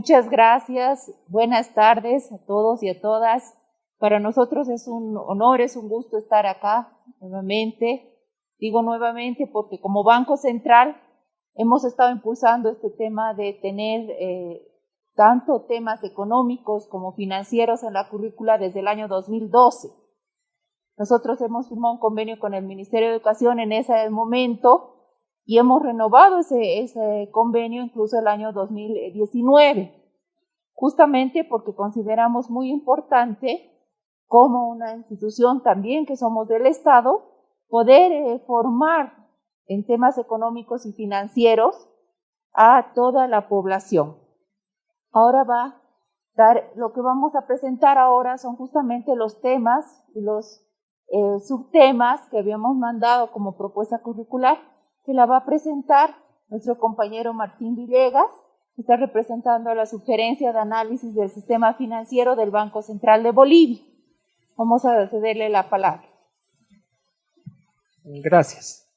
Muchas gracias. Buenas tardes a todos y a todas. Para nosotros es un honor, es un gusto estar acá nuevamente. Digo nuevamente porque como Banco Central hemos estado impulsando este tema de tener tanto temas económicos como financieros en la currícula desde el año 2012. Nosotros hemos firmado un convenio con el Ministerio de Educación en ese momento y hemos renovado ese convenio incluso el año 2019, justamente porque consideramos muy importante como una institución también que somos del Estado, poder formar en temas económicos y financieros a toda la población. Ahora lo que vamos a presentar ahora son justamente los temas y los subtemas que habíamos mandado como propuesta curricular, que la va a presentar nuestro compañero Martín Villegas, que está representando la sugerencia de análisis del sistema financiero del Banco Central de Bolivia. Vamos a cederle la palabra. Gracias.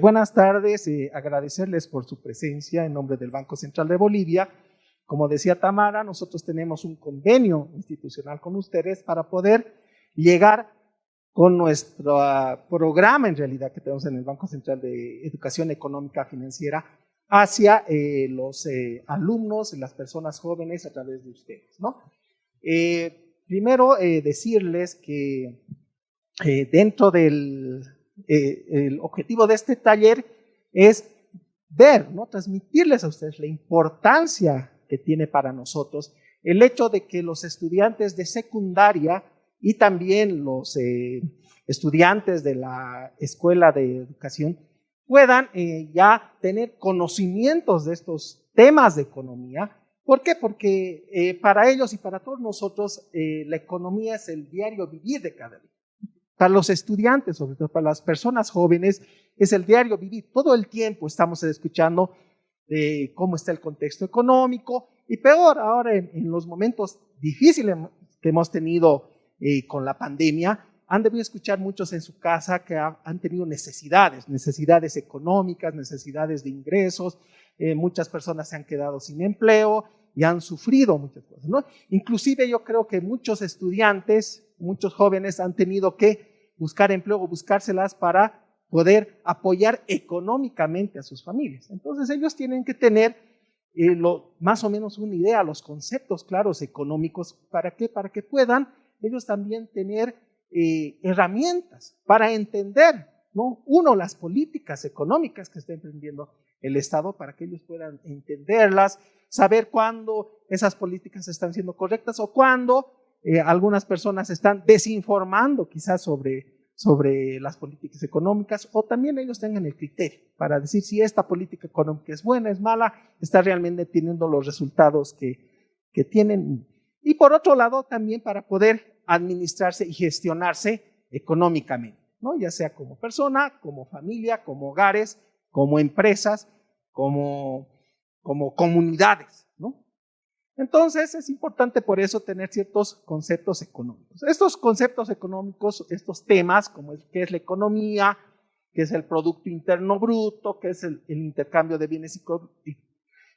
Buenas tardes, agradecerles por su presencia en nombre del Banco Central de Bolivia. Como decía Tamara, nosotros tenemos un convenio institucional con ustedes para poder llegar con nuestro programa en realidad que tenemos en el Banco Central de Educación Económica Financiera hacia los alumnos, las personas jóvenes a través de ustedes, ¿no? Primero decirles que dentro del el objetivo de este taller es ver, ¿no? Transmitirles a ustedes la importancia que tiene para nosotros el hecho de que los estudiantes de secundaria y también los estudiantes de la escuela de educación puedan ya tener conocimientos de estos temas de economía. ¿Por qué? Porque para ellos y para todos nosotros la economía es el diario vivir de cada día. Para los estudiantes, sobre todo para las personas jóvenes, es el diario vivir. Todo el tiempo estamos escuchando de cómo está el contexto económico y peor ahora en los momentos difíciles que hemos tenido con la pandemia, han debido escuchar muchos en su casa que han tenido necesidades económicas, necesidades de ingresos, muchas personas se han quedado sin empleo y han sufrido muchas cosas, ¿no? Inclusive yo creo que muchos estudiantes, muchos jóvenes han tenido que buscar empleo o buscárselas para poder apoyar económicamente a sus familias. Entonces ellos tienen que tener más o menos una idea, los conceptos claros económicos. ¿Para qué? Para que puedan ellos también tener herramientas para entender, ¿no? Uno, las políticas económicas que está emprendiendo el Estado para que ellos puedan entenderlas, saber cuándo esas políticas están siendo correctas o cuándo algunas personas están desinformando quizás sobre las políticas económicas, o también ellos tengan el criterio para decir si esta política económica es buena, es mala, está realmente teniendo los resultados que tienen. Y por otro lado también para poder administrarse y gestionarse económicamente, ¿no? Ya sea como persona, como familia, como hogares, como empresas, como comunidades, ¿no? Entonces es importante por eso tener ciertos conceptos económicos. Estos conceptos económicos, estos temas como qué es la economía, qué es el Producto Interno Bruto, qué es el intercambio de bienes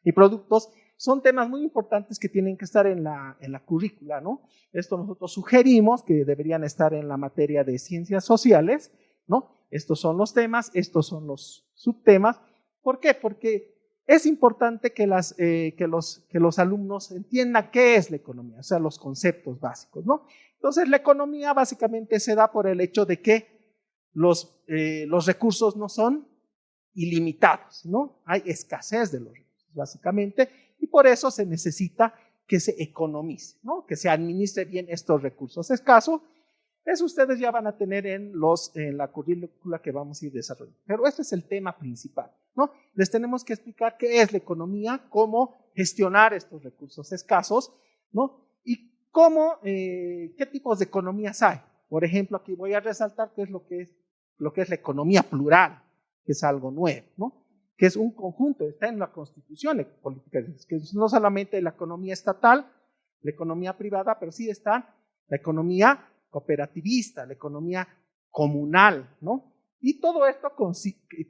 y productos, son temas muy importantes que tienen que estar en la currícula, ¿no? Esto nosotros sugerimos que deberían estar en la materia de ciencias sociales, ¿no? Estos son los temas, estos son los subtemas. ¿Por qué? Porque es importante que los alumnos entiendan qué es la economía, o sea, los conceptos básicos, ¿no? Entonces, la economía básicamente se da por el hecho de que los recursos no son ilimitados, ¿no? Hay escasez de los recursos, básicamente, y por eso se necesita que se economice, ¿no? Que se administre bien estos recursos escasos. Eso ustedes ya van a tener en la currícula que vamos a ir desarrollando. Pero este es el tema principal, ¿no? Les tenemos que explicar qué es la economía, cómo gestionar estos recursos escasos, ¿no? Y qué tipos de economías hay. Por ejemplo, aquí voy a resaltar qué es lo que es la economía plural, que es algo nuevo, ¿no? Que es un conjunto, está en la Constitución política, que es no solamente la economía estatal, la economía privada, pero sí está la economía cooperativista, la economía comunal, ¿no? Y todo esto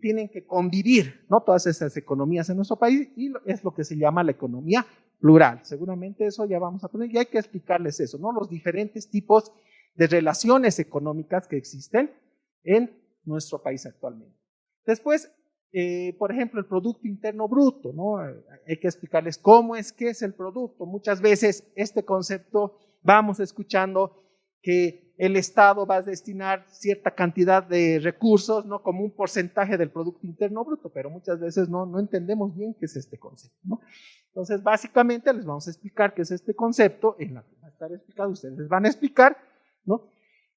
tienen que convivir, ¿no? Todas esas economías en nuestro país, y es lo que se llama la economía plural. Seguramente eso ya vamos a poner, y hay que explicarles eso, ¿no? Los diferentes tipos de relaciones económicas que existen en nuestro país actualmente. Después, por ejemplo, el Producto Interno Bruto, ¿no? Hay que explicarles cómo es que es el producto. Muchas veces este concepto vamos escuchando que el Estado va a destinar cierta cantidad de recursos, ¿no? Como un porcentaje del Producto Interno Bruto, pero muchas veces no entendemos bien qué es este concepto, ¿no? Entonces, básicamente les vamos a explicar qué es este concepto, en la que va a estar explicado, ustedes les van a explicar, ¿no?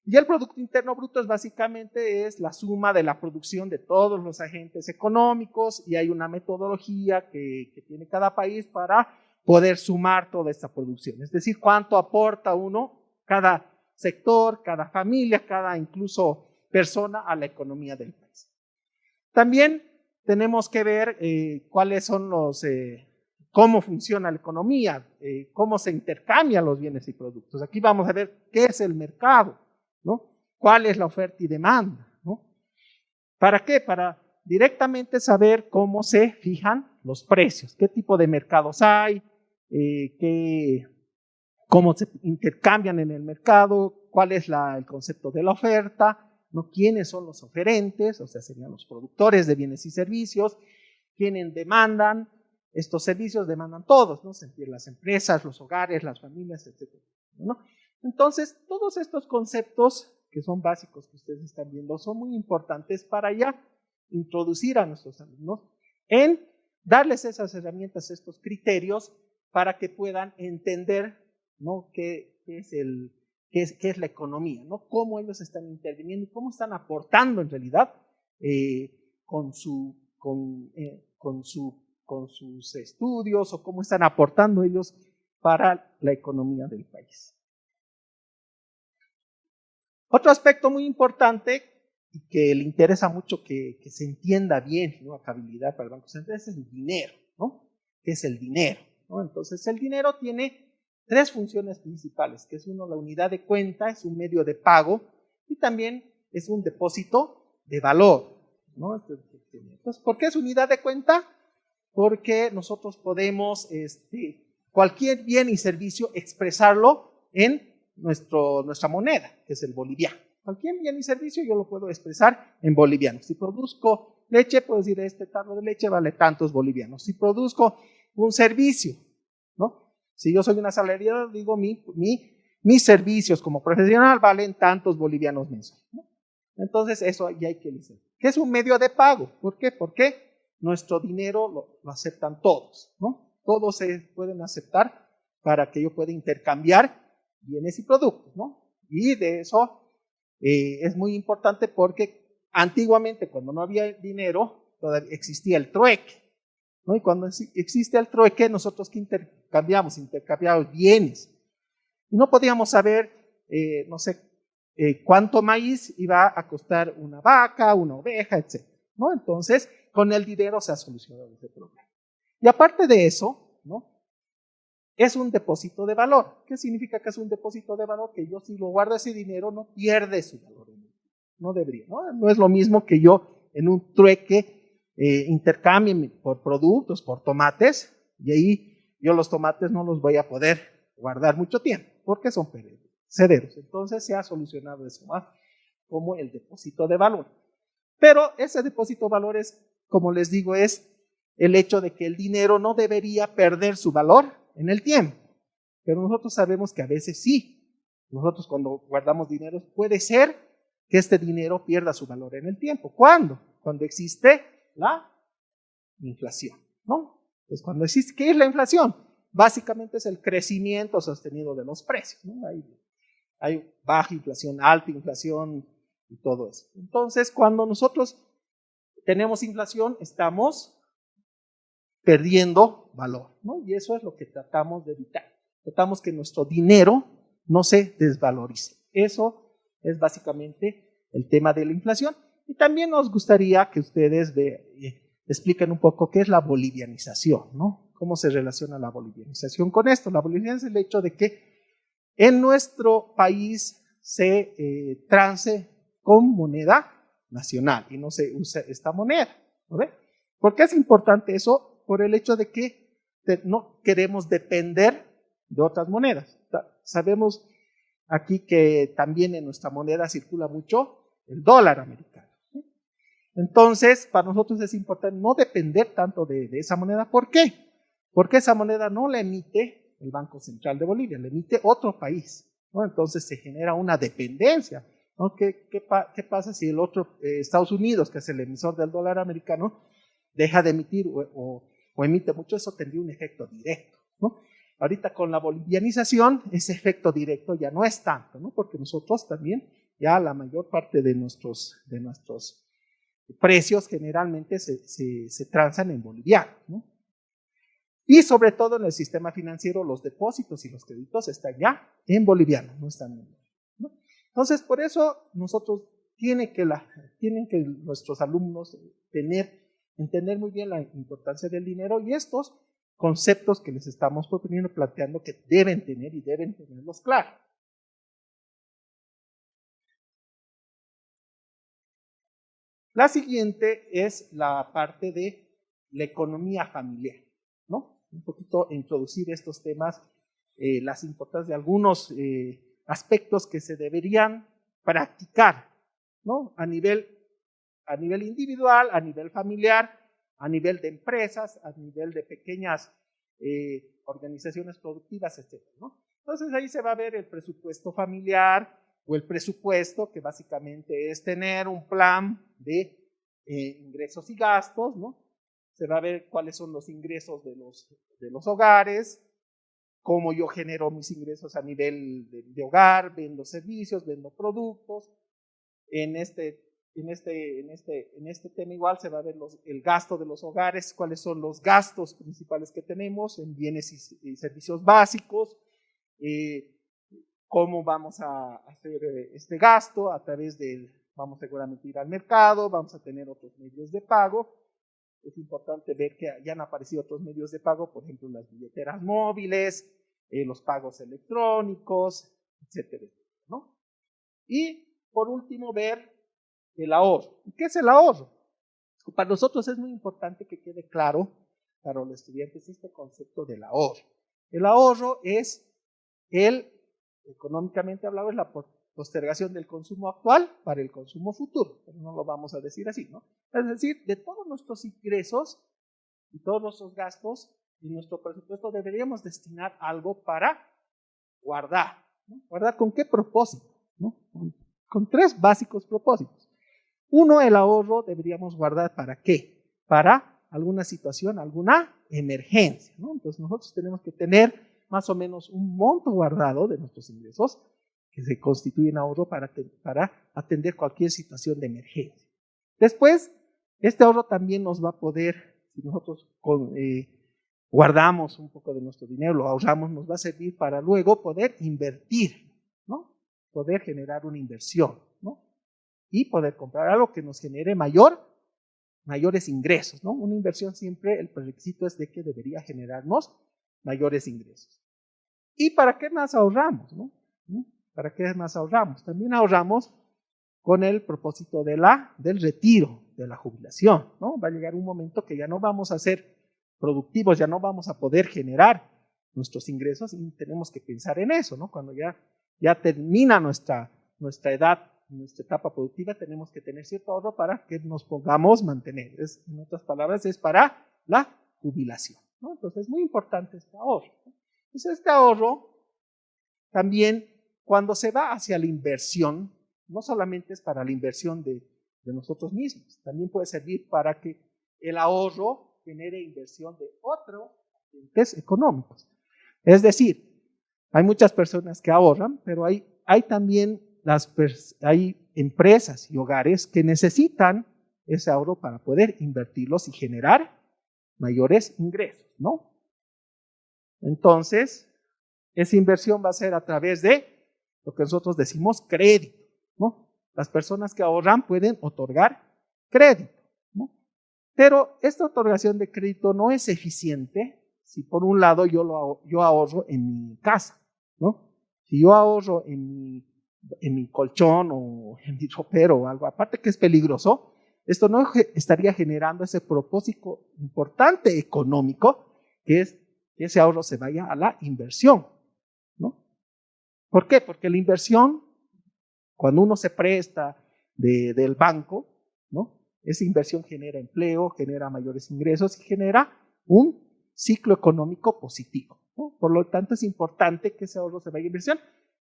Y el Producto Interno Bruto es básicamente la suma de la producción de todos los agentes económicos, y hay una metodología que tiene cada país para poder sumar toda esta producción. Es decir, cuánto aporta uno, cada sector, cada familia, cada incluso persona a la economía del país. También tenemos que ver cuáles son cómo funciona la economía, cómo se intercambian los bienes y productos. Aquí vamos a ver qué es el mercado, ¿no? ¿Cuál es la oferta y demanda, ¿no? ¿Para qué? Para directamente saber cómo se fijan los precios, qué tipo de mercados hay, cómo se intercambian en el mercado, cuál es el concepto de la oferta, ¿no? ¿Quiénes son los oferentes? O sea, serían los productores de bienes y servicios, quiénes demandan estos servicios, demandan todos, ¿no? Las empresas, los hogares, las familias, etc., ¿no? Entonces, todos estos conceptos que son básicos que ustedes están viendo son muy importantes para ya introducir a nuestros alumnos en darles esas herramientas, estos criterios para que puedan entender, ¿no? qué es la economía, ¿no? Cómo ellos están interviniendo y cómo están aportando en realidad con sus estudios, o cómo están aportando ellos para la economía del país. Otro aspecto muy importante y que le interesa mucho que se entienda bien, ¿no? Acabilidad para el Banco Central, es el dinero, ¿no? ¿Qué es el dinero, ¿no? Entonces, el dinero tiene tres funciones principales, que es uno, la unidad de cuenta, es un medio de pago, y también es un depósito de valor, ¿no? Entonces, ¿por qué es unidad de cuenta? Porque nosotros podemos cualquier bien y servicio expresarlo en nuestra moneda, que es el boliviano. Cualquier bien y servicio yo lo puedo expresar en boliviano. Si produzco leche, puedo decir este tarro de leche vale tantos bolivianos. Si produzco un servicio, ¿no? Si yo soy un asalariado, digo mis servicios como profesional valen tantos bolivianos mensuales, ¿no? Entonces eso ya hay que decir. ¿Qué es un medio de pago? ¿Por qué? Porque nuestro dinero lo aceptan todos, ¿no? Todos se pueden aceptar para que yo pueda intercambiar bienes y productos, ¿no? Y de eso es muy importante porque antiguamente, cuando no había dinero, todavía existía el trueque, ¿no? Y cuando existe el trueque, nosotros que intercambiamos bienes. Y no podíamos saber, no sé, cuánto maíz iba a costar una vaca, una oveja, etc., ¿no? Entonces, con el dinero se ha solucionado ese problema. Y aparte de eso, ¿no? Es un depósito de valor. ¿Qué significa que es un depósito de valor? Que yo, si lo guardo ese dinero, no pierde su valor. No debería, ¿no? No es lo mismo que yo en un trueque intercambie por productos, por tomates, y ahí yo los tomates no los voy a poder guardar mucho tiempo, porque son perecederos. Entonces se ha solucionado eso, ¿no? Como el depósito de valor. Pero ese depósito de valor es, como les digo, es el hecho de que el dinero no debería perder su valor en el tiempo. Pero nosotros sabemos que a veces sí. Nosotros, cuando guardamos dinero, puede ser que este dinero pierda su valor en el tiempo. ¿Cuándo? Cuando existe la inflación, ¿no? Entonces, cuando existe, ¿qué es la inflación? Básicamente es el crecimiento sostenido de los precios, ¿no? Hay baja inflación, alta inflación y todo eso. Entonces, cuando nosotros tenemos inflación, estamos perdiendo valor, ¿no? Y eso es lo que tratamos de evitar. Tratamos que nuestro dinero no se desvalorice. Eso es básicamente el tema de la inflación. Y también nos gustaría que ustedes expliquen un poco qué es la bolivianización, ¿no? ¿Cómo se relaciona la bolivianización con esto? La bolivianización es el hecho de que en nuestro país se trance con moneda nacional y no se usa esta moneda, ¿no ve? ¿Por qué es importante eso? Por el hecho de que no queremos depender de otras monedas. Sabemos aquí que también en nuestra moneda circula mucho el dólar americano. Entonces, para nosotros es importante no depender tanto de esa moneda. ¿Por qué? Porque esa moneda no la emite el Banco Central de Bolivia, la emite otro país, ¿no? Entonces se genera una dependencia, ¿no? ¿Qué pasa si el otro, Estados Unidos, que es el emisor del dólar americano, deja de emitir o emite mucho? Eso tendría un efecto directo, ¿no? Ahorita con la bolivianización, ese efecto directo ya no es tanto, ¿no? Porque nosotros también, ya la mayor parte de nuestros precios generalmente se transan en boliviano, ¿no? Y sobre todo en el sistema financiero, los depósitos y los créditos están ya en boliviano, no están en dólar, ¿no? Entonces, por eso nosotros tienen que nuestros alumnos entender muy bien la importancia del dinero y estos conceptos que les estamos proponiendo, planteando que deben tener y deben tenerlos claros. La siguiente es la parte de la economía familiar, ¿no? Un poquito introducir estos temas, las importancias de algunos aspectos que se deberían practicar, ¿no? A nivel individual, a nivel familiar, a nivel de empresas, a nivel de pequeñas organizaciones productivas, etc., ¿no? Entonces ahí se va a ver el presupuesto familiar o el presupuesto, que básicamente es tener un plan de ingresos y gastos, ¿no? Se va a ver cuáles son los ingresos de los hogares, cómo yo genero mis ingresos a nivel de hogar, vendo servicios, vendo productos. En este tema igual se va a ver el gasto de los hogares, cuáles son los gastos principales que tenemos en bienes y servicios básicos, cómo vamos a hacer este gasto a través vamos seguramente a ir al mercado, vamos a tener otros medios de pago. Es importante ver que ya han aparecido otros medios de pago, por ejemplo las billeteras móviles, los pagos electrónicos, etcétera, ¿no? Y por último ver el ahorro. ¿Qué es el ahorro? Para nosotros es muy importante que quede claro para los estudiantes este concepto del ahorro. El ahorro es económicamente hablado, es la postergación del consumo actual para el consumo futuro, pero no lo vamos a decir así, ¿no? Es decir, de todos nuestros ingresos y todos nuestros gastos y nuestro presupuesto deberíamos destinar algo para guardar, ¿no? ¿Guardar con qué propósito? ¿No? Con tres básicos propósitos. Uno, el ahorro deberíamos guardar ¿para qué? Para alguna situación, alguna emergencia, ¿no? Entonces nosotros tenemos que tener más o menos un monto guardado de nuestros ingresos que se constituyen ahorro para atender cualquier situación de emergencia. Después, este ahorro también nos va a poder, si nosotros guardamos un poco de nuestro dinero, lo ahorramos, nos va a servir para luego poder invertir, ¿no? Poder generar una inversión, ¿no? Y poder comprar algo que nos genere mayores ingresos, ¿no? Una inversión siempre, el requisito es de que debería generarnos mayores ingresos. ¿Y para qué más ahorramos, no? ¿Para qué más ahorramos? También ahorramos con el propósito del retiro, de la jubilación, ¿no? Va a llegar un momento que ya no vamos a ser productivos, ya no vamos a poder generar nuestros ingresos y tenemos que pensar en eso, ¿no? Cuando ya termina nuestra edad, nuestra etapa productiva, tenemos que tener cierto ahorro para que nos podamos mantener. En otras palabras, es para la jubilación, ¿no? Entonces es muy importante este ahorro, ¿no? Entonces este ahorro también, cuando se va hacia la inversión, no solamente es para la inversión de nosotros mismos, también puede servir para que el ahorro genere inversión de otros agentes económicos. Es decir, hay muchas personas que ahorran, pero hay también hay empresas y hogares que necesitan ese ahorro para poder invertirlos y generar mayores ingresos, ¿no? Entonces, esa inversión va a ser a través de lo que nosotros decimos crédito, ¿no? Las personas que ahorran pueden otorgar crédito, ¿no? Pero esta otorgación de crédito no es eficiente si por un lado yo ahorro en mi casa, ¿no? Si yo ahorro en mi colchón o en mi ropero o algo, aparte que es peligroso, esto no estaría generando ese propósito importante económico que es que ese ahorro se vaya a la inversión, ¿no? ¿Por qué? Porque la inversión, cuando uno se presta del banco, ¿no? Esa inversión genera empleo, genera mayores ingresos y genera un ciclo económico positivo, ¿no? Por lo tanto, es importante que ese ahorro se vaya a inversión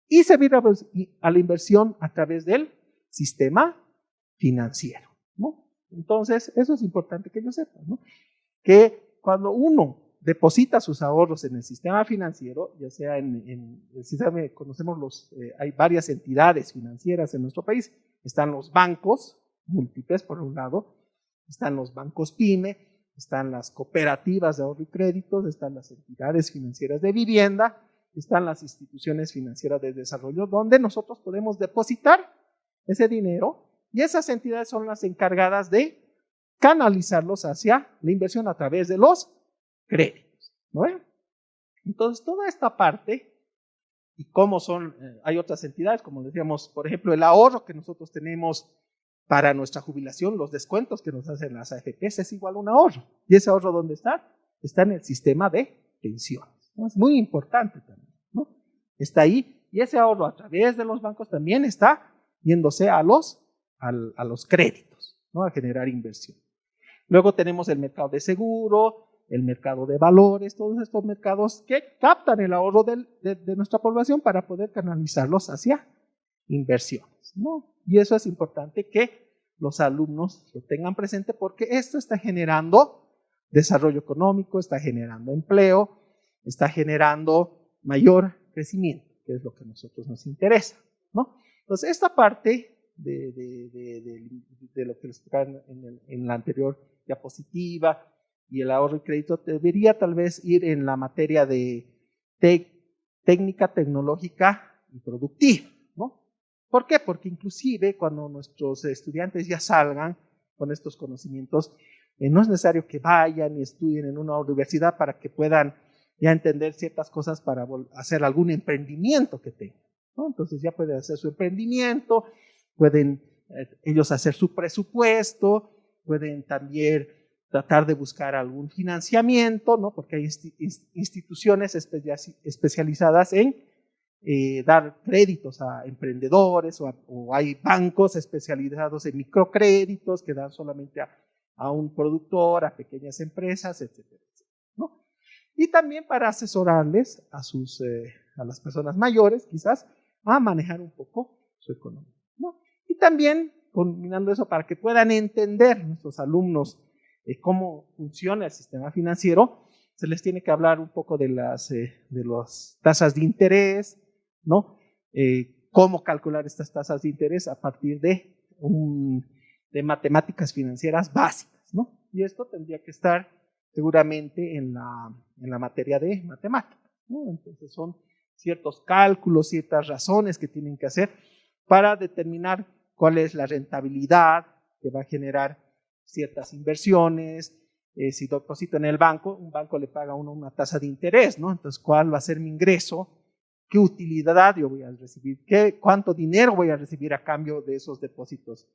y se vaya a la inversión a través del sistema financiero, ¿no? Entonces, eso es importante que yo sepa, ¿no? Que cuando uno deposita sus ahorros en el sistema financiero, ya sea en el sistema, conocemos hay varias entidades financieras en nuestro país, están los bancos múltiples por un lado, están los bancos PYME, están las cooperativas de ahorro y créditos, están las entidades financieras de vivienda, están las instituciones financieras de desarrollo, donde nosotros podemos depositar ese dinero y esas entidades son las encargadas de canalizarlos hacia la inversión a través de los créditos, ¿no? Entonces, toda esta parte, y cómo son, hay otras entidades, como decíamos, por ejemplo, el ahorro que nosotros tenemos para nuestra jubilación, los descuentos que nos hacen las AFPs, es igual a un ahorro. ¿Y ese ahorro dónde está? Está en el sistema de pensiones, ¿no? Es muy importante también, ¿no? Está ahí, y ese ahorro a través de los bancos también está yéndose a los créditos, ¿no? A generar inversión. Luego tenemos el mercado de seguro, el mercado de valores, todos estos mercados que captan el ahorro de nuestra población para poder canalizarlos hacia inversiones, ¿no? Y eso es importante que los alumnos lo tengan presente porque esto está generando desarrollo económico, está generando empleo, está generando mayor crecimiento, que es lo que a nosotros nos interesa, ¿no? Entonces, esta parte de lo que les explicaban en la anterior diapositiva y el ahorro y crédito debería tal vez ir en la materia de técnica, tecnológica y productiva, ¿no? ¿Por qué? Porque inclusive cuando nuestros estudiantes ya salgan con estos conocimientos, no es necesario que vayan y estudien en una universidad para que puedan ya entender ciertas cosas para hacer algún emprendimiento que tengan, ¿no? Entonces ya pueden hacer su emprendimiento, pueden ellos hacer su presupuesto, pueden también tratar de buscar algún financiamiento, ¿no? Porque hay instituciones especializadas en dar créditos a emprendedores o hay bancos especializados en microcréditos que dan solamente a un productor, a pequeñas empresas, etcétera, ¿no? Y también para asesorarles a las personas mayores, quizás, a manejar un poco su economía, ¿no? Y también, combinando eso para que puedan entender nuestros alumnos cómo funciona el sistema financiero, se les tiene que hablar un poco de las tasas de interés, ¿no? Cómo calcular estas tasas de interés a partir de matemáticas financieras básicas, ¿no? Y esto tendría que estar seguramente en la materia de matemáticas, ¿no? Entonces son ciertos cálculos, ciertas razones que tienen que hacer para determinar cuál es la rentabilidad que va a generar ciertas inversiones. Si deposito en el banco, un banco le paga a uno una tasa de interés, ¿no? Entonces, ¿cuál va a ser mi ingreso? ¿Qué utilidad yo voy a recibir? ¿Cuánto dinero voy a recibir a cambio de esos depósitos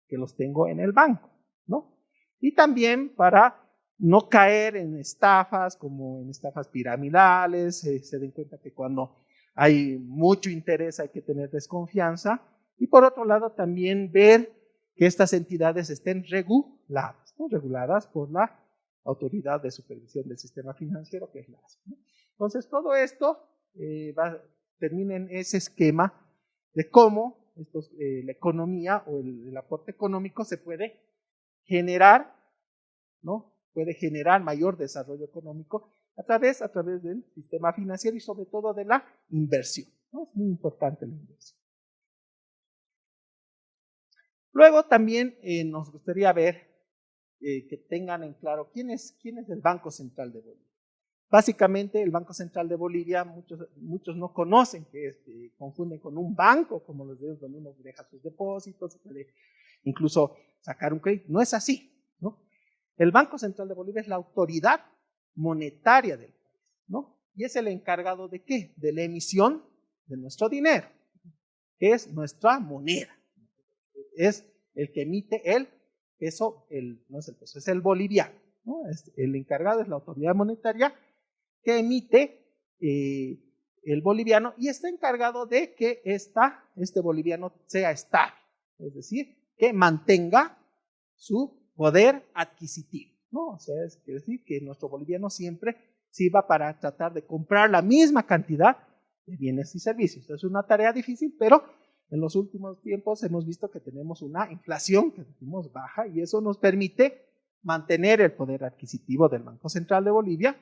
que los tengo en el banco, ¿no? Y también para no caer en estafas, como en estafas piramidales, se den cuenta que cuando hay mucho interés hay que tener desconfianza. Y por otro lado, también ver que estas entidades estén reguladas, ¿no? Reguladas por la Autoridad de Supervisión del Sistema Financiero, que es la ASF, ¿no? Entonces, todo esto termina en ese esquema de cómo la economía o el aporte económico se puede generar, ¿no? Puede generar mayor desarrollo económico a través del sistema financiero y sobre todo de la inversión, ¿no? Es muy importante la inversión. Luego también nos gustaría ver que tengan en claro quién es el Banco Central de Bolivia. Básicamente el Banco Central de Bolivia, muchos no conocen, que confunden con un banco, como los dedos donde uno deja sus depósitos, puede incluso sacar un crédito. No es así, ¿no? El Banco Central de Bolivia es la autoridad monetaria del país, ¿no? Y es el encargado ¿de qué? De la emisión de nuestro dinero, que es nuestra moneda. Es el que emite el peso, no es el peso, es el boliviano, ¿no? El encargado es la autoridad monetaria que emite el boliviano y está encargado de que este boliviano sea estable, es decir, que mantenga su poder adquisitivo, ¿no? O sea, es decir, que nuestro boliviano siempre sirva para tratar de comprar la misma cantidad de bienes y servicios. Es una tarea difícil, pero en los últimos tiempos hemos visto que tenemos una inflación que decimos baja y eso nos permite mantener el poder adquisitivo del Banco Central de Bolivia.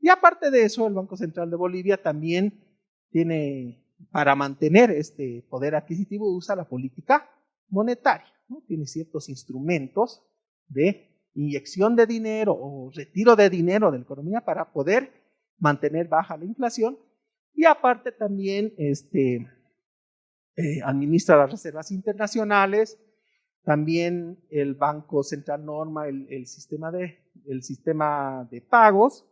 Y aparte de eso, el Banco Central de Bolivia también tiene, para mantener este poder adquisitivo, usa la política monetaria, ¿no? Tiene ciertos instrumentos de inyección de dinero o retiro de dinero de la economía para poder mantener baja la inflación y aparte también administra las reservas internacionales, también el Banco Central norma el sistema de pagos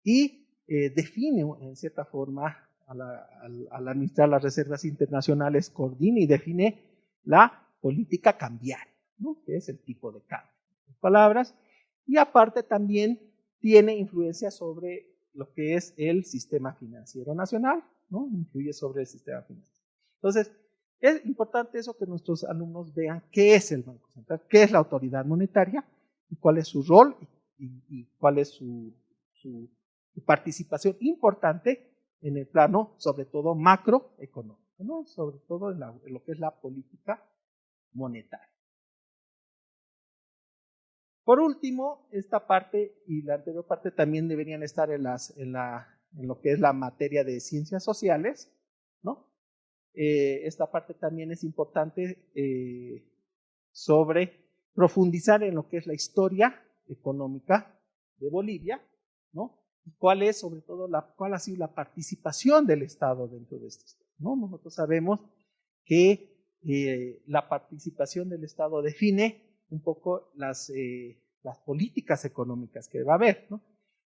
y define en cierta forma al administrar las reservas internacionales, coordina y define la política cambiaria, ¿no? Que es el tipo de cambio. En palabras, y aparte también tiene influencia sobre lo que es el sistema financiero nacional, ¿no? Influye sobre el sistema financiero. Entonces, es importante eso que nuestros alumnos vean qué es el Banco Central, qué es la autoridad monetaria y cuál es su rol y cuál es su participación importante en el plano, sobre todo macroeconómico, ¿no? Sobre todo en lo que es la política monetaria. Por último, esta parte y la anterior parte también deberían estar en lo que es la materia de ciencias sociales, ¿no? Esta parte también es importante sobre profundizar en lo que es la historia económica de Bolivia, ¿no? Y cuál es, sobre todo, cuál ha sido la participación del Estado dentro de este Estado, ¿no? Nosotros sabemos que la participación del Estado define un poco las políticas económicas que va a haber, ¿no?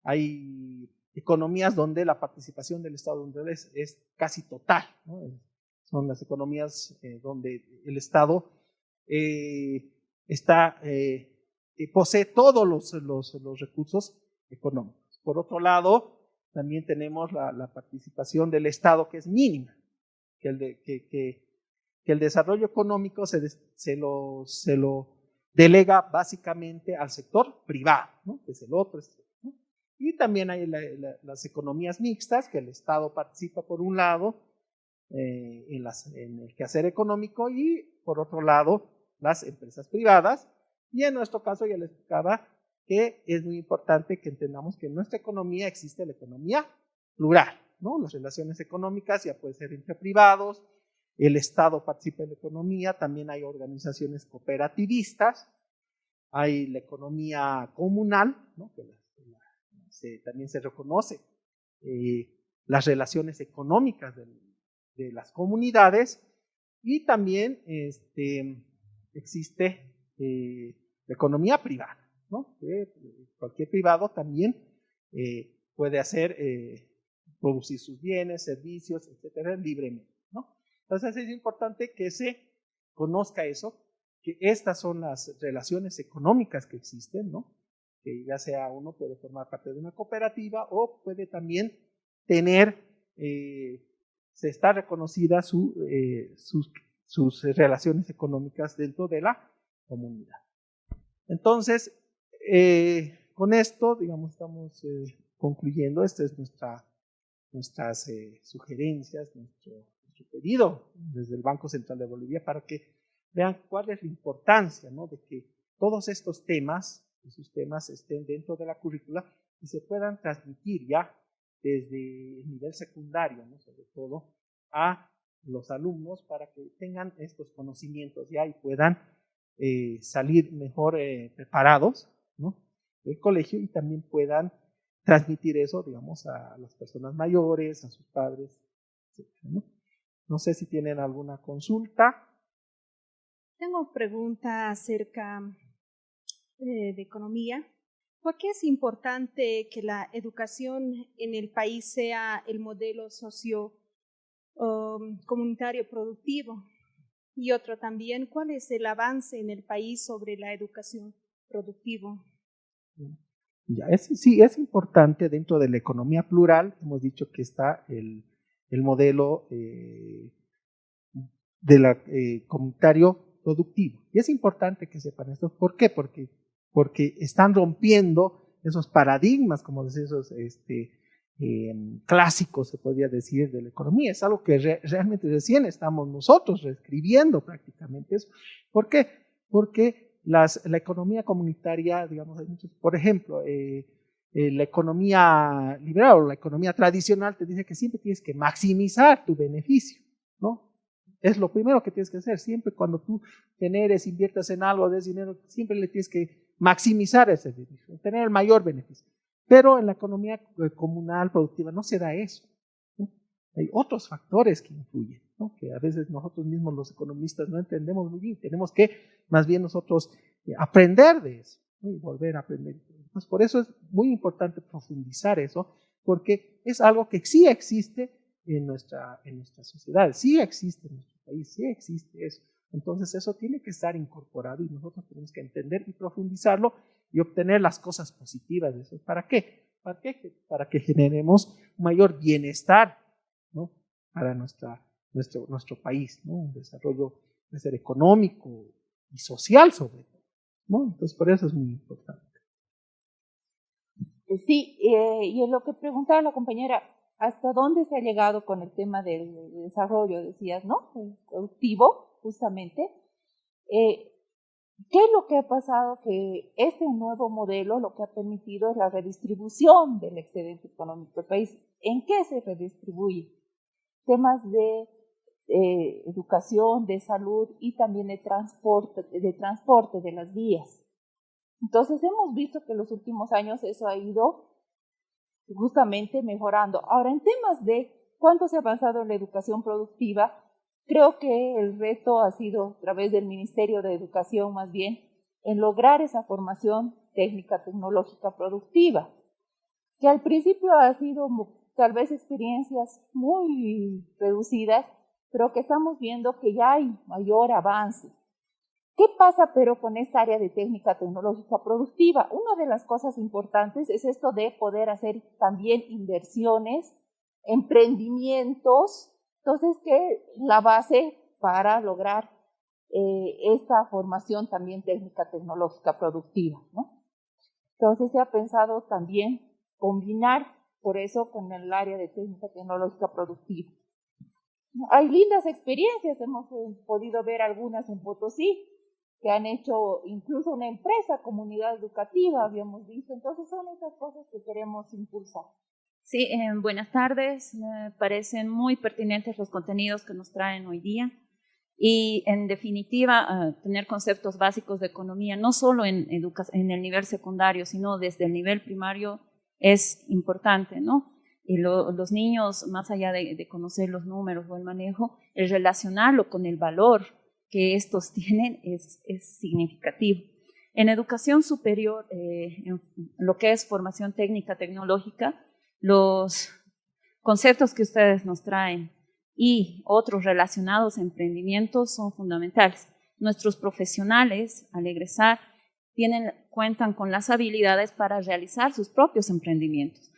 Hay economías donde la participación del Estado es casi total, ¿no? Son las economías donde el Estado posee todos los recursos económicos. Por otro lado, también tenemos la participación del Estado que es mínima, que el desarrollo económico se lo delega básicamente al sector privado, ¿no? Que es el otro extremo, ¿no? Y también hay las economías mixtas, que el Estado participa por un lado en el quehacer económico y por otro lado las empresas privadas. Y en nuestro caso ya les explicaba que es muy importante que entendamos que en nuestra economía existe la economía plural, ¿no? Las relaciones económicas ya pueden ser entre privados, el Estado participa en la economía, también hay organizaciones cooperativistas, hay la economía comunal, ¿no? Que también se reconoce las relaciones económicas de las comunidades y también existe la economía privada, ¿no? Que cualquier privado también puede producir sus bienes, servicios, etcétera, libremente, ¿no? Entonces es importante que se conozca eso, que estas son las relaciones económicas que existen, ¿no? Que ya sea uno puede formar parte de una cooperativa o puede también tener, se está reconocida sus relaciones económicas dentro de la comunidad. Entonces, con esto, digamos, estamos concluyendo. Esta es nuestras sugerencias, nuestro pedido desde el Banco Central de Bolivia para que vean cuál es la importancia, ¿no? De que todos estos temas, esos temas estén dentro de la currícula y se puedan transmitir ya desde el nivel secundario, ¿no? Sobre todo a los alumnos para que tengan estos conocimientos ya y puedan salir mejor preparados, ¿no? Del colegio y también puedan transmitir eso, digamos, a las personas mayores, a sus padres, etc., ¿no? No sé si tienen alguna consulta. Tengo pregunta acerca de economía. ¿Por qué es importante que la educación en el país sea el modelo comunitario productivo? Y otro también, ¿cuál es el avance en el país sobre la educación productiva? Sí, es importante dentro de la economía plural. Hemos dicho que está el modelo comunitario productivo. Y es importante que sepan esto. ¿Por qué? Porque están rompiendo esos paradigmas, como decir, esos clásicos, se podría decir, de la economía. Es algo que realmente recién estamos nosotros reescribiendo prácticamente eso. ¿Por qué? Porque la economía comunitaria, digamos, hay muchos, por ejemplo, la economía liberal o la economía tradicional te dice que siempre tienes que maximizar tu beneficio, ¿no? Es lo primero que tienes que hacer. Siempre cuando tú generes, inviertas en algo, des dinero, siempre le tienes que maximizar ese beneficio, tener el mayor beneficio. Pero en la economía comunal productiva no se da eso, ¿no? Hay otros factores que influyen, ¿no? Que a veces nosotros mismos los economistas no entendemos muy bien. Tenemos que más bien nosotros aprender de eso, ¿no? Y volver a aprender. Entonces, por eso es muy importante profundizar eso, porque es algo que sí existe en nuestra sociedad, sí existe en nuestro país, sí existe eso. Entonces eso tiene que estar incorporado y nosotros tenemos que entender y profundizarlo y obtener las cosas positivas de eso. ¿Para qué? Para que generemos un mayor bienestar, ¿no? Para nuestro país, ¿no? Un desarrollo, puede ser económico y social sobre todo, ¿no? Entonces por eso es muy importante. Sí, y en lo que preguntaba la compañera, ¿hasta dónde se ha llegado con el tema del desarrollo? Decías, ¿no? El productivo, justamente. ¿Qué es lo que ha pasado? Que este nuevo modelo lo que ha permitido es la redistribución del excedente económico del país. ¿En qué se redistribuye? Temas de educación, de salud y también de transporte de las vías. Entonces hemos visto que en los últimos años eso ha ido justamente mejorando. Ahora, en temas de cuánto se ha avanzado en la educación productiva, creo que el reto ha sido a través del Ministerio de Educación más bien en lograr esa formación técnica tecnológica productiva, que al principio ha sido tal vez experiencias muy reducidas, pero que estamos viendo que ya hay mayor avance. ¿Qué pasa pero con esta área de técnica tecnológica productiva? Una de las cosas importantes es esto de poder hacer también inversiones, emprendimientos, entonces que la base para lograr esta formación también técnica tecnológica productiva, ¿no? Entonces se ha pensado también combinar por eso con el área de técnica tecnológica productiva. Hay lindas experiencias, hemos podido ver algunas en Potosí, que han hecho incluso una empresa, comunidad educativa, habíamos visto. Entonces son esas cosas que queremos impulsar. Sí, buenas tardes. Me parecen muy pertinentes los contenidos que nos traen hoy día. Y en definitiva, tener conceptos básicos de economía, no solo en el nivel secundario, sino desde el nivel primario, es importante, ¿no? Y los niños, más allá de conocer los números o el manejo, el relacionarlo con el valor que estos tienen es significativo. En educación superior, en lo que es formación técnica tecnológica, los conceptos que ustedes nos traen y otros relacionados a emprendimientos son fundamentales. Nuestros profesionales, al egresar, cuentan con las habilidades para realizar sus propios emprendimientos,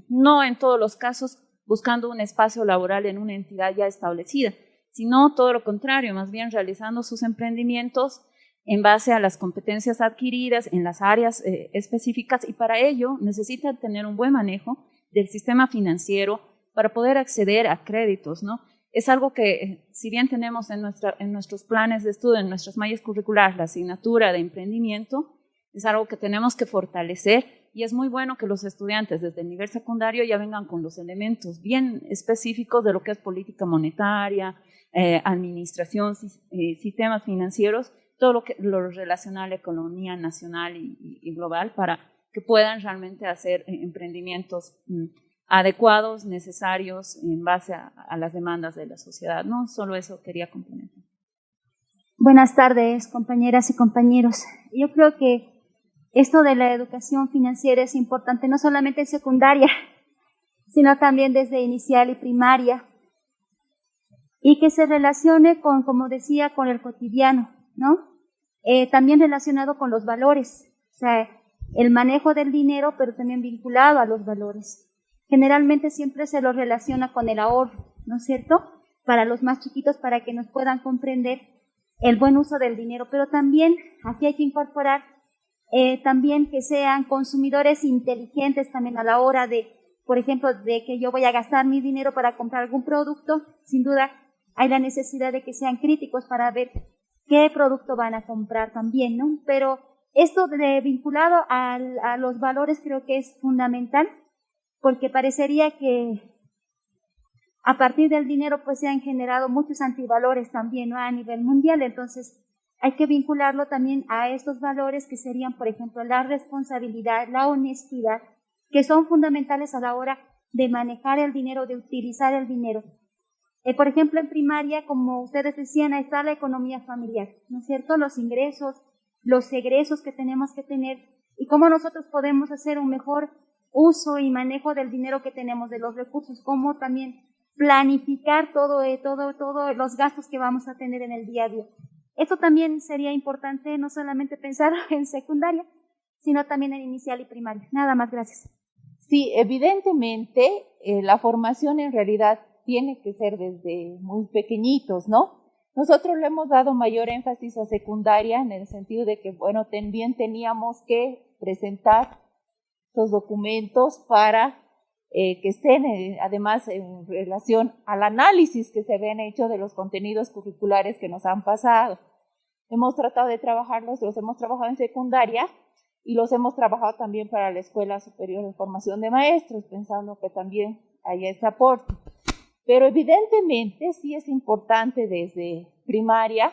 no en todos los casos buscando un espacio laboral en una entidad ya establecida, sino todo lo contrario, más bien realizando sus emprendimientos en base a las competencias adquiridas en las áreas específicas, y para ello necesitan tener un buen manejo del sistema financiero para poder acceder a créditos, ¿no? Es algo que, si bien tenemos en nuestros planes de estudio, en nuestras mallas curriculares, la asignatura de emprendimiento, es algo que tenemos que fortalecer, y es muy bueno que los estudiantes desde el nivel secundario ya vengan con los elementos bien específicos de lo que es política monetaria, administración, sistemas financieros, todo lo relacionado a la economía nacional y global, para que puedan realmente hacer emprendimientos adecuados, necesarios, en base a las demandas de la sociedad, ¿no? Solo eso quería complementar. Buenas tardes, compañeras y compañeros. Yo creo que esto de la educación financiera es importante no solamente en secundaria, sino también desde inicial y primaria, y que se relacione con, como decía, con el cotidiano, ¿no? También relacionado con los valores. O sea, el manejo del dinero, pero también vinculado a los valores. Generalmente siempre se lo relaciona con el ahorro, ¿no es cierto? Para los más chiquitos, para que nos puedan comprender el buen uso del dinero, pero también aquí hay que incorporar también que sean consumidores inteligentes también a la hora de, por ejemplo, de que yo voy a gastar mi dinero para comprar algún producto. Sin duda hay la necesidad de que sean críticos para ver qué producto van a comprar también, ¿no? Pero esto vinculado a los valores creo que es fundamental, porque parecería que a partir del dinero pues se han generado muchos antivalores también, ¿no?, a nivel mundial. Entonces hay que vincularlo también a estos valores que serían, por ejemplo, la responsabilidad, la honestidad, que son fundamentales a la hora de manejar el dinero, de utilizar el dinero. Por ejemplo, en primaria, como ustedes decían, ahí está la economía familiar, ¿no es cierto? Los ingresos, los egresos que tenemos que tener y cómo nosotros podemos hacer un mejor uso y manejo del dinero que tenemos, de los recursos, cómo también planificar todos los gastos que vamos a tener en el día a día. Esto también sería importante, no solamente pensar en secundaria, sino también en inicial y primaria. Nada más, gracias. Sí, evidentemente la formación en realidad tiene que ser desde muy pequeñitos, ¿no? Nosotros le hemos dado mayor énfasis a secundaria en el sentido de que, bueno, también teníamos que presentar los documentos para que estén además en relación al análisis que se habían hecho de los contenidos curriculares que nos han pasado. Hemos tratado de trabajarlos, los hemos trabajado en secundaria y los hemos trabajado también para la Escuela Superior de Formación de Maestros, pensando que también haya este aporte. Pero evidentemente sí es importante desde primaria,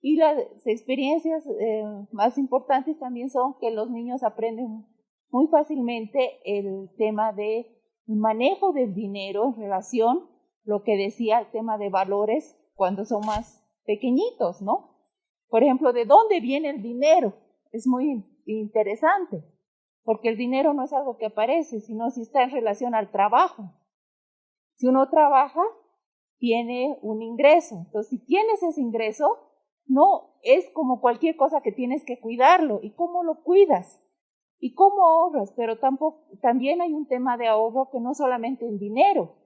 y las experiencias más importantes también son que los niños aprenden muy fácilmente el tema de manejo del dinero en relación, lo que decía, el tema de valores cuando son más pequeñitos, ¿no? Por ejemplo, ¿de dónde viene el dinero? Es muy interesante, porque el dinero no es algo que aparece, sino si está en relación al trabajo. Si uno trabaja, tiene un ingreso. Entonces, si tienes ese ingreso, no es como cualquier cosa que tienes que cuidarlo. ¿Y cómo lo cuidas? ¿Y cómo ahorras? Pero también hay un tema de ahorro que no solamente en dinero,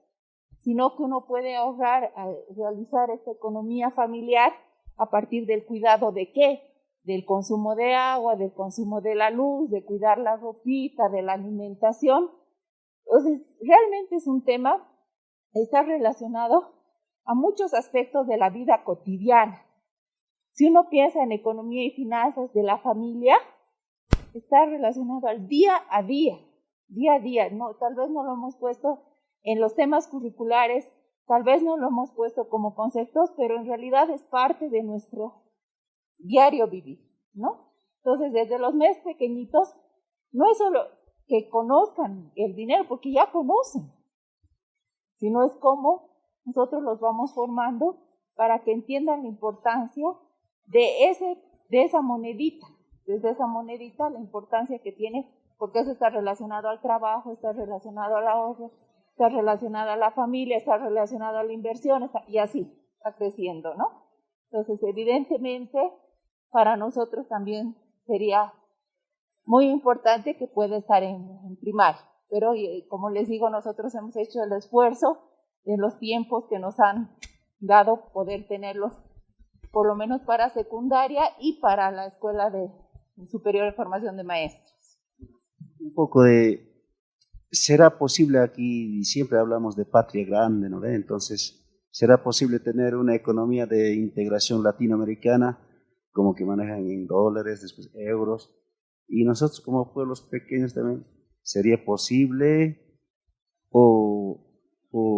sino que uno puede ahorrar, realizar esta economía familiar a partir del cuidado de ¿qué? Del consumo de agua, del consumo de la luz, de cuidar la ropita, de la alimentación. Entonces, realmente es un tema que está relacionado a muchos aspectos de la vida cotidiana. Si uno piensa en economía y finanzas de la familia, está relacionado al día a día. No, tal vez no lo hemos puesto en los temas curriculares, tal vez no lo hemos puesto como conceptos, pero en realidad es parte de nuestro diario vivir, ¿no? Entonces, desde los más pequeñitos, no es solo que conozcan el dinero, porque ya conocen, sino es como nosotros los vamos formando para que entiendan la importancia de esa monedita, desde esa monedita la importancia que tiene, porque eso está relacionado al trabajo, está relacionado al ahorro, está relacionado a la familia, está relacionado a la inversión, y así está creciendo, ¿no? Entonces, evidentemente, para nosotros también sería muy importante que pueda estar en primaria, pero como les digo, nosotros hemos hecho el esfuerzo de los tiempos que nos han dado poder tenerlos, por lo menos para secundaria y para la Escuela Superior de Formación de Maestros. Un poco ¿será posible aquí, siempre hablamos de patria grande, ¿no ve? Entonces, ¿será posible tener una economía de integración latinoamericana, como que manejan en dólares, después euros, y nosotros como pueblos pequeños también, sería posible o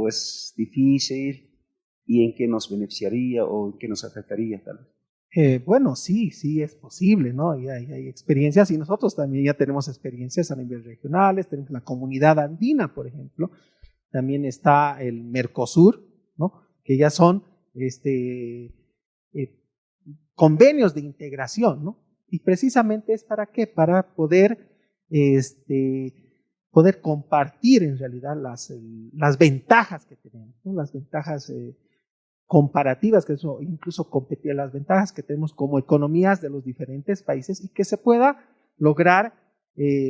es difícil, y en qué nos beneficiaría o en qué nos afectaría tal vez? Bueno, sí es posible, ¿no? Y hay experiencias, y nosotros también ya tenemos experiencias a nivel regionales, tenemos la comunidad andina, por ejemplo, también está el Mercosur, ¿no? Que ya son convenios de integración, ¿no? Y precisamente es ¿para qué? Para poder compartir en realidad las ventajas que tenemos, ¿no? Las ventajas comparativas, que eso incluso competir las ventajas que tenemos como economías de los diferentes países, y que se pueda lograr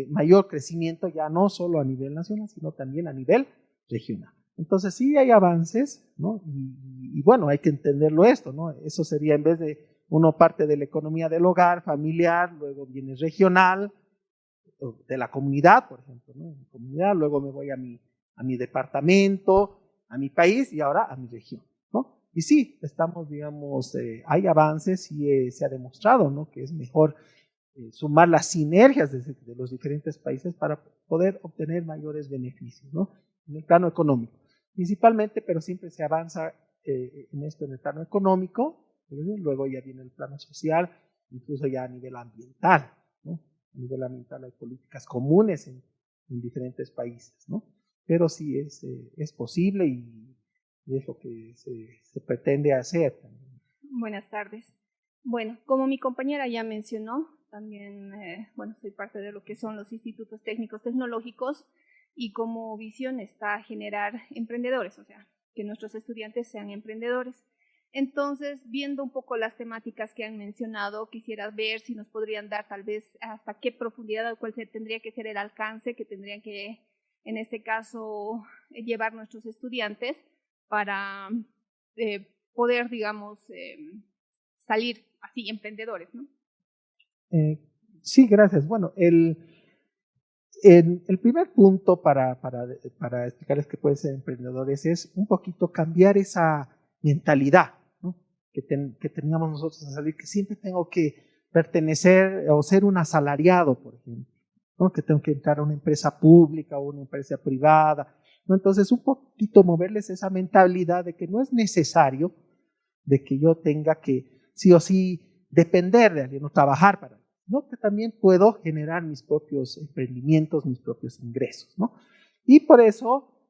mayor crecimiento, ya no solo a nivel nacional, sino también a nivel regional. Entonces sí hay avances, ¿no? Y bueno, hay que entenderlo esto, ¿no? Eso sería, en vez de uno parte de la economía del hogar, familiar, luego viene regional, de la comunidad, por ejemplo, ¿no? Mi comunidad, luego me voy a mi departamento, a mi país y ahora a mi región, ¿no? Y sí, estamos, digamos, hay avances y se ha demostrado, ¿no? Que es mejor sumar las sinergias de los diferentes países para poder obtener mayores beneficios, ¿no? En el plano económico, principalmente, pero siempre se avanza en esto en el plano económico, luego ya viene el plano social, incluso ya a nivel ambiental, ¿no? A nivel ambiental hay políticas comunes en diferentes países, ¿no? Pero sí es posible y es lo que se pretende hacer también. Buenas tardes. Bueno, como mi compañera ya mencionó, también, bueno, soy parte de lo que son los institutos técnicos tecnológicos y como visión está generar emprendedores, o sea, que nuestros estudiantes sean emprendedores. Entonces, viendo un poco las temáticas que han mencionado, quisiera ver si nos podrían dar tal vez hasta qué profundidad o cuál tendría que ser el alcance que tendrían que, en este caso, llevar nuestros estudiantes para poder, digamos, salir así emprendedores, ¿no? Sí, gracias. Bueno, el primer punto para explicarles que pueden ser emprendedores es un poquito cambiar esa mentalidad, ¿no? que teníamos nosotros a salir, que siempre tengo que pertenecer o ser un asalariado, por ejemplo, ¿no? Que tengo que entrar a una empresa pública o una empresa privada, ¿no? Entonces, un poquito moverles esa mentalidad de que no es necesario de que yo tenga que sí o sí depender de alguien o trabajar para alguien, ¿no? Que también puedo generar mis propios emprendimientos, mis propios ingresos, ¿no? Y por eso,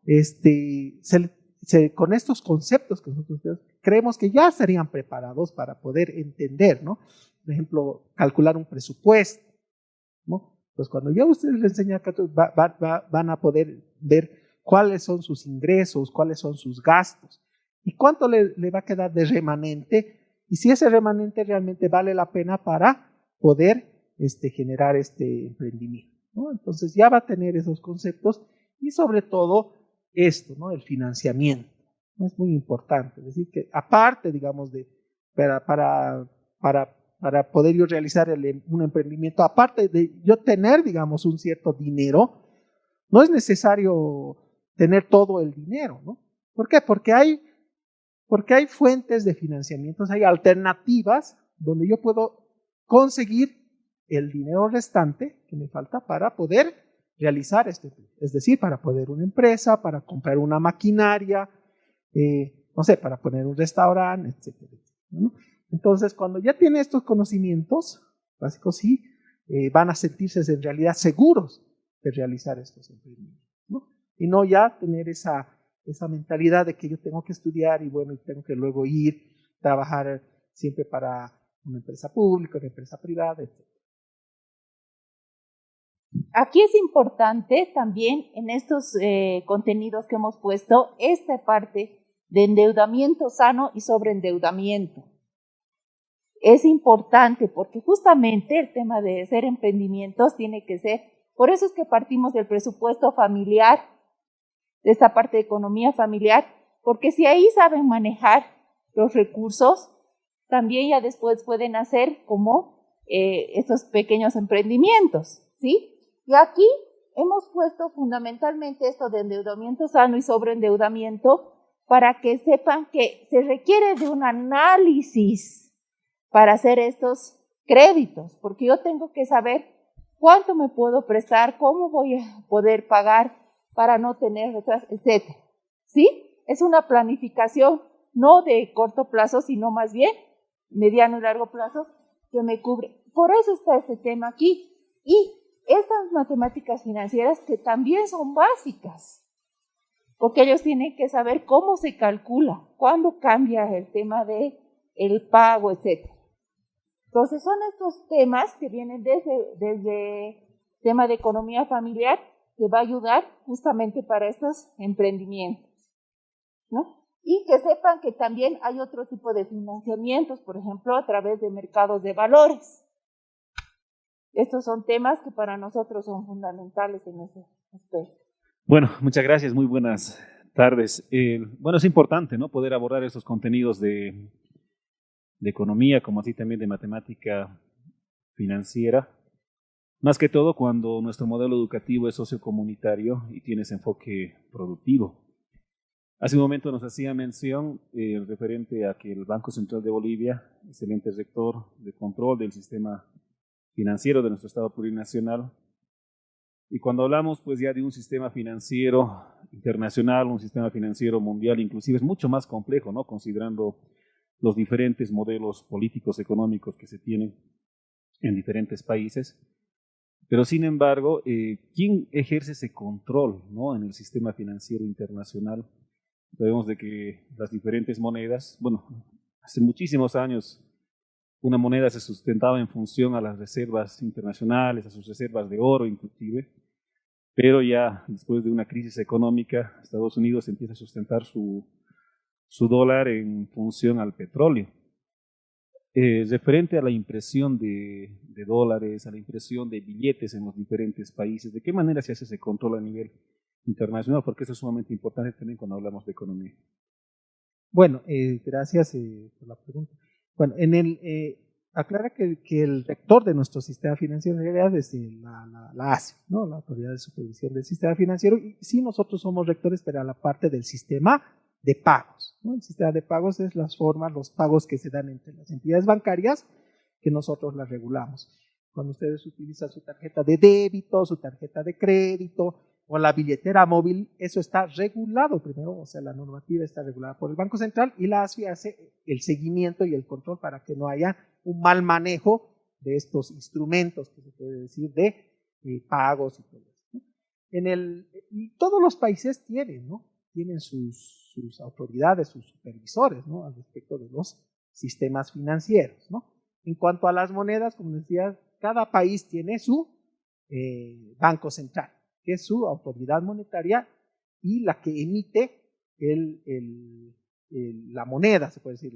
con estos conceptos que nosotros creemos que ya estarían preparados para poder entender, ¿no? Por ejemplo, calcular un presupuesto, ¿no? Pues cuando ya ustedes les enseñan, van a poder ver cuáles son sus ingresos, cuáles son sus gastos y cuánto le va a quedar de remanente y si ese remanente realmente vale la pena para poder generar este emprendimiento, ¿no? Entonces ya va a tener esos conceptos y sobre todo esto, ¿no? El financiamiento, ¿no? Es muy importante, es decir, que aparte, digamos, para poder yo realizar un emprendimiento, aparte de yo tener, digamos, un cierto dinero, no es necesario tener todo el dinero, ¿no? ¿Por qué? Porque hay fuentes de financiamiento, hay alternativas donde yo puedo conseguir el dinero restante que me falta para poder realizar es decir, para poner una empresa, para comprar una maquinaria, no sé, para poner un restaurante, etcétera, ¿no? Entonces, cuando ya tiene estos conocimientos básicos, sí, van a sentirse en realidad seguros de realizar estos emprendimientos, ¿no? Y no ya tener esa mentalidad de que yo tengo que estudiar y bueno, y tengo que luego ir a trabajar siempre para una empresa pública, una empresa privada, etc. Aquí es importante también en estos contenidos que hemos puesto esta parte de endeudamiento sano y sobreendeudamiento. Es importante porque justamente el tema de hacer emprendimientos tiene que ser, por eso es que partimos del presupuesto familiar, de esta parte de economía familiar, porque si ahí saben manejar los recursos, también ya después pueden hacer como estos pequeños emprendimientos, ¿sí? Y aquí hemos puesto fundamentalmente esto de endeudamiento sano y sobreendeudamiento para que sepan que se requiere de un análisis para hacer estos créditos, porque yo tengo que saber cuánto me puedo prestar, cómo voy a poder pagar para no tener retrasos, etc. ¿Sí? Es una planificación no de corto plazo, sino más bien mediano y largo plazo que me cubre. Por eso está este tema aquí. Y estas matemáticas financieras que también son básicas, porque ellos tienen que saber cómo se calcula, cuándo cambia el tema de el pago, etc. Entonces son estos temas que vienen desde tema de economía familiar que va a ayudar justamente para estos emprendimientos, ¿no? Y que sepan que también hay otro tipo de financiamientos, por ejemplo, a través de mercados de valores. Estos son temas que para nosotros son fundamentales en ese aspecto. Bueno, muchas gracias, muy buenas tardes. Bueno, es importante, ¿no?, poder abordar estos contenidos de economía, como así también de matemática financiera, más que todo cuando nuestro modelo educativo es sociocomunitario y tiene ese enfoque productivo. Hace un momento nos hacía mención referente a que el Banco Central de Bolivia es el ente rector de control del sistema financiero de nuestro Estado plurinacional. Y cuando hablamos pues ya de un sistema financiero internacional, un sistema financiero mundial, inclusive es mucho más complejo, ¿no?, considerando los diferentes modelos políticos, económicos que se tienen en diferentes países. Pero sin embargo, ¿quién ejerce ese control, ¿no?, en el sistema financiero internacional? Sabemos de que las diferentes monedas, bueno, hace muchísimos años una moneda se sustentaba en función a las reservas internacionales, a sus reservas de oro inclusive, pero ya después de una crisis económica, Estados Unidos empieza a sustentar su dólar en función al petróleo. Referente a la impresión de dólares, a la impresión de billetes en los diferentes países, ¿de qué manera se hace ese control a nivel internacional? Porque eso es sumamente importante también cuando hablamos de economía. Bueno, gracias por la pregunta. Bueno, aclara que el rector de nuestro sistema financiero en realidad es la ASFI, ¿no?, la Autoridad de Supervisión del Sistema Financiero, y sí nosotros somos rectores, pero a la parte del sistema de pagos, ¿no? El sistema de pagos es las formas, los pagos que se dan entre las entidades bancarias que nosotros las regulamos. Cuando ustedes utilizan su tarjeta de débito, su tarjeta de crédito o la billetera móvil, eso está regulado primero, o sea, la normativa está regulada por el Banco Central y la ASFI hace el seguimiento y el control para que no haya un mal manejo de estos instrumentos, que se puede decir, de pagos y todo eso, ¿no? Y todos los países tienen, ¿no?, tienen sus autoridades, sus supervisores, ¿no?, al respecto de los sistemas financieros, ¿no? En cuanto a las monedas, como decía, cada país tiene su banco central, que es su autoridad monetaria y la que emite la moneda, se puede decir,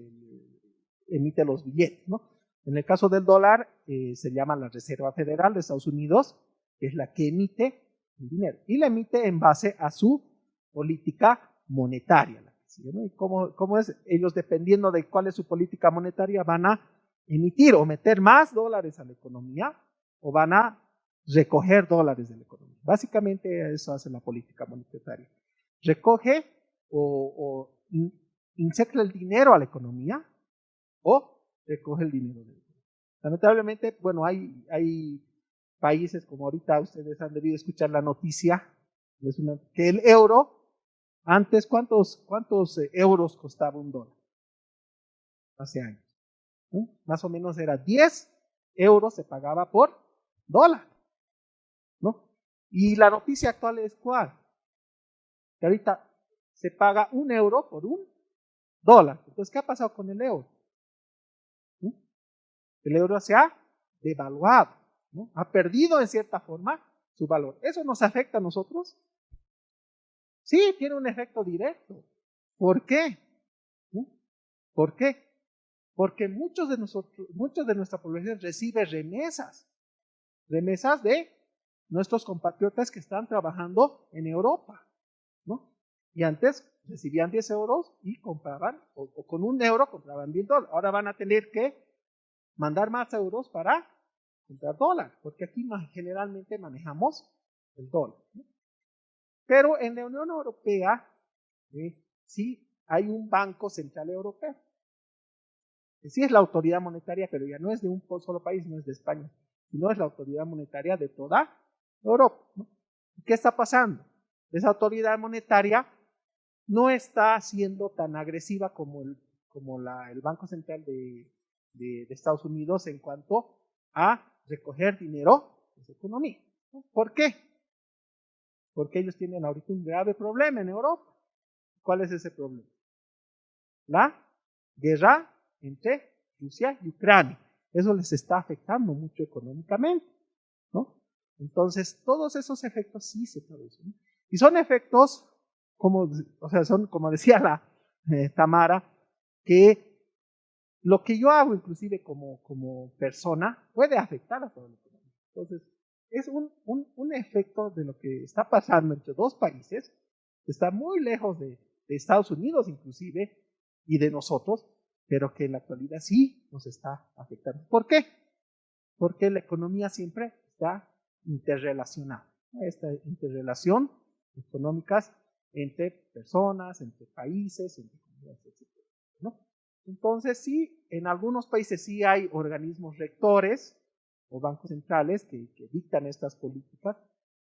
emite los billetes, ¿no? En el caso del dólar, se llama la Reserva Federal de Estados Unidos, que es la que emite el dinero, y la emite en base a su política monetaria, ¿no? Y cómo es, ellos dependiendo de cuál es su política monetaria van a emitir o meter más dólares a la economía o van a recoger dólares de la economía. Básicamente eso hace la política monetaria. Recoge o inyecta el dinero a la economía o recoge el dinero de la economía. Lamentablemente, bueno, hay países como ahorita ustedes han debido escuchar la noticia, que el euro, antes, ¿cuántos euros costaba un dólar? Hace años. Más o menos era 10 euros se pagaba por dólar, ¿no? Y la noticia actual es ¿cuál? Que ahorita se paga 1 euro por un dólar. Entonces, ¿qué ha pasado con el euro? El euro se ha devaluado, ¿no? Ha perdido en cierta forma su valor. ¿Eso nos afecta a nosotros? Sí, tiene un efecto directo. ¿Por qué? ¿Por qué? Porque muchos de nuestra población recibe remesas de nuestros compatriotas que están trabajando en Europa, ¿no? Y antes recibían 10 euros y compraban, o con 1 euro compraban 10 dólares. Ahora van a tener que mandar más euros para comprar dólar, porque aquí generalmente manejamos el dólar, ¿no? Pero en la Unión Europea sí hay un Banco Central Europeo. Sí es la autoridad monetaria, pero ya no es de un solo país, no es de España, sino es la autoridad monetaria de toda Europa, ¿no? ¿Qué está pasando? Esa autoridad monetaria no está siendo tan agresiva como el Banco Central de Estados Unidos en cuanto a recoger dinero de su economía, ¿no? ¿Por qué? Porque ellos tienen ahorita un grave problema en Europa. ¿Cuál es ese problema? La guerra entre Rusia y Ucrania. Eso les está afectando mucho económicamente, ¿no? Entonces, todos esos efectos sí se producen, ¿no? Y son efectos, son como decía la Tamara, que lo que yo hago inclusive como persona puede afectar a toda la economía. Entonces, es un efecto de lo que está pasando entre dos países, que está muy lejos de Estados Unidos inclusive, y de nosotros, pero que en la actualidad sí nos está afectando. ¿Por qué? Porque la economía siempre está interrelacionada. Esta interrelación económicas entre personas, entre países, entre comunidades, etc. ¿No? Entonces, sí, en algunos países sí hay organismos rectores o bancos centrales que dictan estas políticas,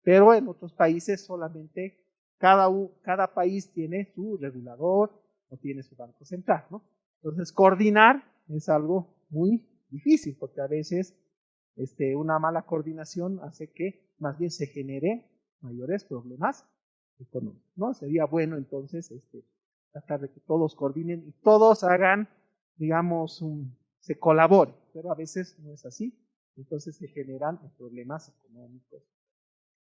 pero en otros países solamente cada país tiene su regulador o tiene su banco central, ¿no? Entonces, coordinar es algo muy difícil porque a veces una mala coordinación hace que más bien se generen mayores problemas económicos, ¿no? Sería bueno entonces tratar de que todos coordinen y todos hagan, digamos, se colaboren, pero a veces no es así, entonces se generan problemas económicos.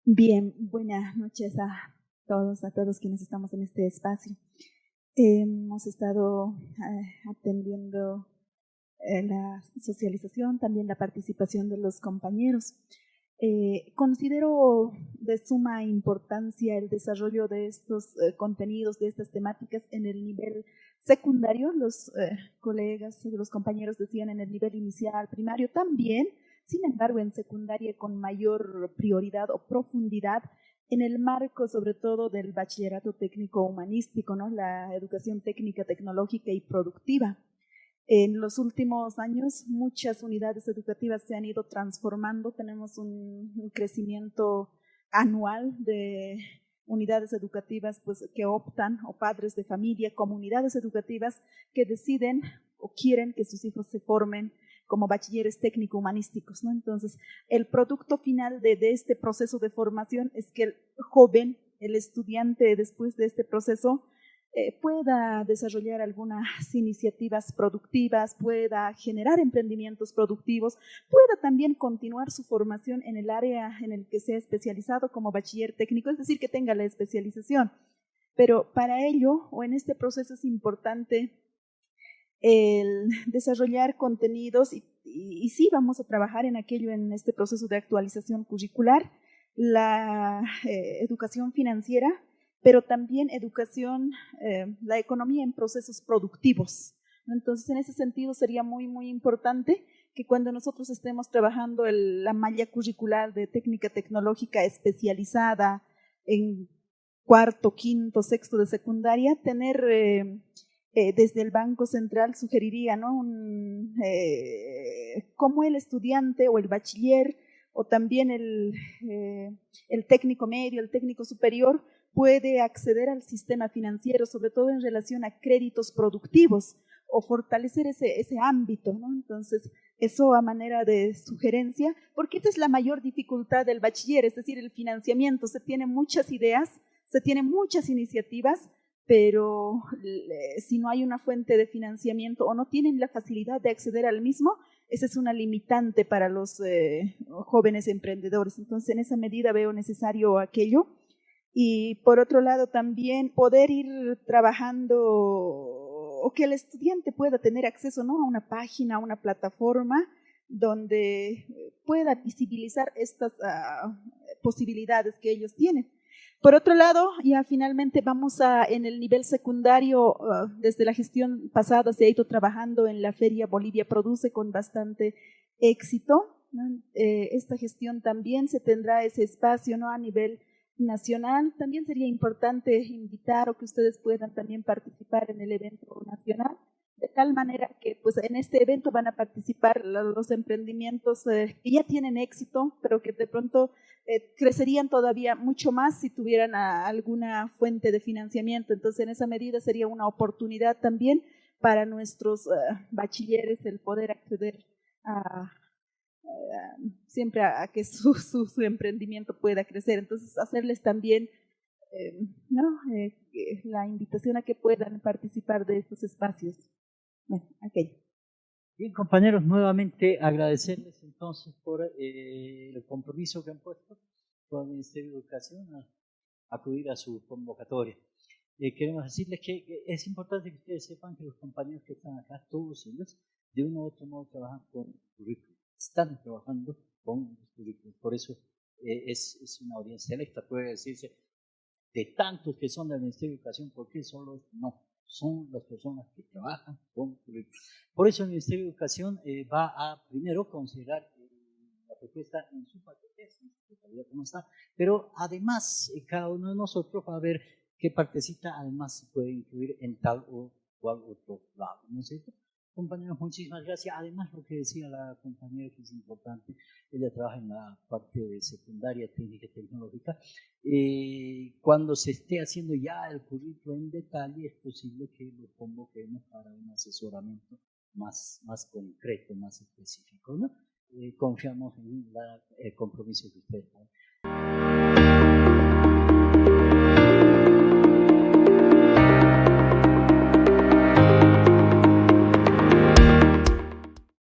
Bien, buenas noches a todos quienes estamos en este espacio. Hemos estado atendiendo la socialización, también la participación de los compañeros. Considero de suma importancia el desarrollo de estos contenidos, de estas temáticas en el nivel secundario. Los colegas, los compañeros decían en el nivel inicial, primario también, sin embargo en secundaria con mayor prioridad o profundidad en el marco sobre todo del bachillerato técnico humanístico, ¿no? La educación técnica, tecnológica y productiva. En los últimos años, muchas unidades educativas se han ido transformando. Tenemos un crecimiento anual de unidades educativas pues, que optan, o padres de familia, comunidades educativas que deciden o quieren que sus hijos se formen como bachilleres técnico-humanísticos, ¿no? Entonces, el producto final de este proceso de formación es que el joven, el estudiante, después de este proceso, pueda desarrollar algunas iniciativas productivas, pueda generar emprendimientos productivos, pueda también continuar su formación en el área en el que sea especializado como bachiller técnico, es decir, que tenga la especialización. Pero para ello, o en este proceso es importante el desarrollar contenidos y sí vamos a trabajar en aquello en este proceso de actualización curricular, la educación financiera, pero también educación, la economía en procesos productivos. Entonces, en ese sentido sería muy, muy importante que cuando nosotros estemos trabajando la malla curricular de técnica tecnológica especializada en cuarto, quinto, sexto de secundaria, tener desde el Banco Central sugeriría, ¿no? Cómo el estudiante o el bachiller o también el técnico medio, el técnico superior, puede acceder al sistema financiero, sobre todo en relación a créditos productivos o fortalecer ese ámbito, ¿no? Entonces, eso a manera de sugerencia, porque esta es la mayor dificultad del bachiller, es decir, el financiamiento. Se tienen muchas ideas, se tienen muchas iniciativas, pero si no hay una fuente de financiamiento o no tienen la facilidad de acceder al mismo, esa es una limitante para los jóvenes emprendedores. Entonces, en esa medida veo necesario aquello. Y por otro lado también poder ir trabajando o que el estudiante pueda tener acceso, ¿no? A una página, a una plataforma donde pueda visibilizar estas posibilidades que ellos tienen. Por otro lado, ya finalmente vamos en el nivel secundario, desde la gestión pasada se ha ido trabajando en la Feria Bolivia Produce con bastante éxito, ¿no? Esta gestión también se tendrá ese espacio, ¿no? A nivel nacional. También sería importante invitar o que ustedes puedan también participar en el evento nacional, de tal manera que pues, en este evento van a participar los emprendimientos que ya tienen éxito, pero que de pronto crecerían todavía mucho más si tuvieran alguna fuente de financiamiento. Entonces, en esa medida sería una oportunidad también para nuestros bachilleres el poder acceder siempre a que su emprendimiento pueda crecer. Entonces, hacerles también ¿no? La invitación a que puedan participar de estos espacios. Bueno, aquello. Bien, compañeros, nuevamente agradecerles entonces por el compromiso que han puesto con el Ministerio de Educación a acudir a su convocatoria. Queremos decirles que es importante que ustedes sepan que los compañeros que están acá, todos ellos, de uno u otro modo trabajan con currículum. están trabajando con los currículos. Por eso es una audiencia selecta, puede decirse, de tantos que son del Ministerio de Educación, ¿por qué solo? No, son las personas que trabajan con currículos. Por eso el Ministerio de Educación va a primero considerar la propuesta en su paquete, en su totalidad como está, pero además cada uno de nosotros va a ver qué partecita además se puede incluir en tal o cual otro lado, ¿no es cierto? Compañeros, muchísimas gracias. Además, lo que decía la compañera, que es importante, ella trabaja en la parte de secundaria, técnica y tecnológica. Cuando se esté haciendo ya el currículo en detalle, es posible que lo convoquemos para un asesoramiento más concreto, más específico, ¿no? Confiamos en el compromiso que ustedes ponen.